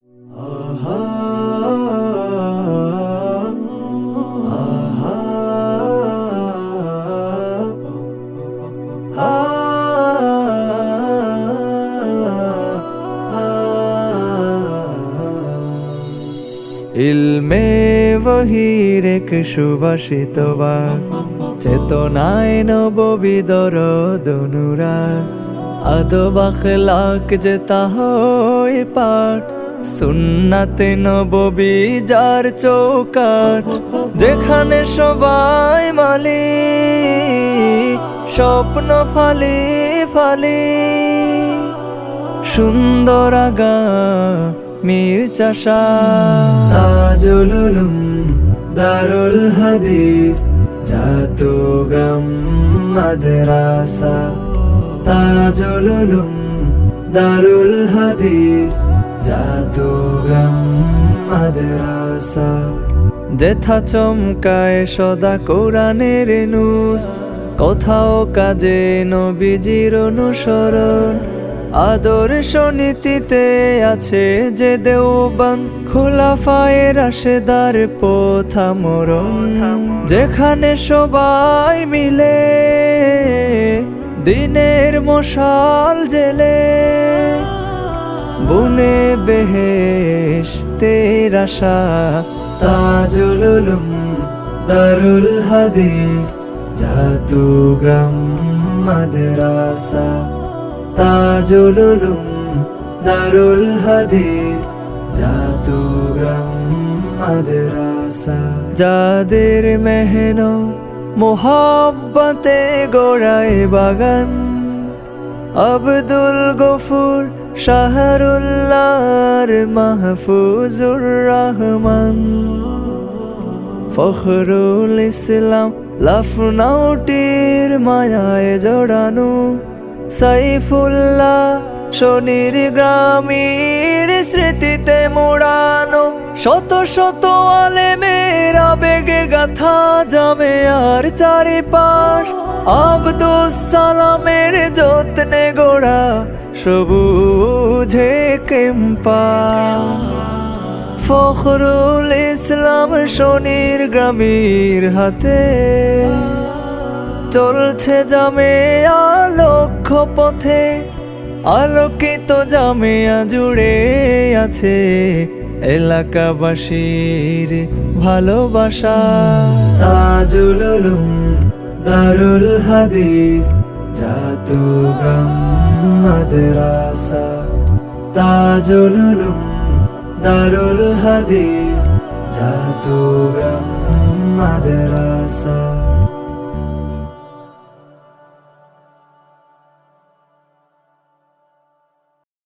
ইলমে ওহীর এক সুবাসিত বাক, চেতনায় নববী দরদ অনুরাগ, আদব আখলাক যে তাহই পাঠ, সুন্নাতে নববী যার চৌকাঠ, যেখানে সবাই মালিক, স্বপ্ন ফালি ফালি, সুন্দর আগা মীর চাষা। তাজুল উলুম দারুল হাদিস চট্টগ্রাম মাদ্রাসা, তাজুল উলুম দারুল হাদিস চট্টগ্রাম মাদ্রাসা। যেথা চমকায় সদা কোরআনের নূর, কোথাও কাজে নবীজির অনুসরণ, আদর্শ নীতিতে আছে যে দেওবান, খোলাফায়ে রাশেদার পথ আমরণ, যেখানে সবাই মিলে দিনের মশাল জেলে, বুনে বেহেশতের আশা। তাজুল উলুম দারুল হাদিস চট্টগ্রাম মাদ্রাসা, তাজুল উলুম দারুল হাদিস চট্টগ্রাম মাদ্রাসা। যাদের মেহনত মোহাব্বতে গড়ায় বাগান, আব্দুল গফুর শাহরুল্লাহর মাহফুজুর রহমান, ফখরুল ইসলাম লাফনাউটির মায়ায় জড়ানো, সাইফুল্লাহ শনির গ্রামীর স্মৃতিতে মোড়ানো, শত শত আলেমের আবেগে গাথা জামেয়ার চারিপাশ, আব্দুস সালামের যত্নে গোড়া সবুজে ক্যাম্পাস, ফখরুল ইসলাম শনির গ্রামীর হাতে চলছে জামেয়া লক্ষ্য পথে, আলোকিত জামেয়া জুড়ে আছে এলাকাবাসীর ভালোবাসা। তাজুল উলুম দারুল হাদিস চট্টগ্রাম মাদ্রাসা, তাজুল উলুম দারুল হাদিস চট্টগ্রাম মাদ্রাসা।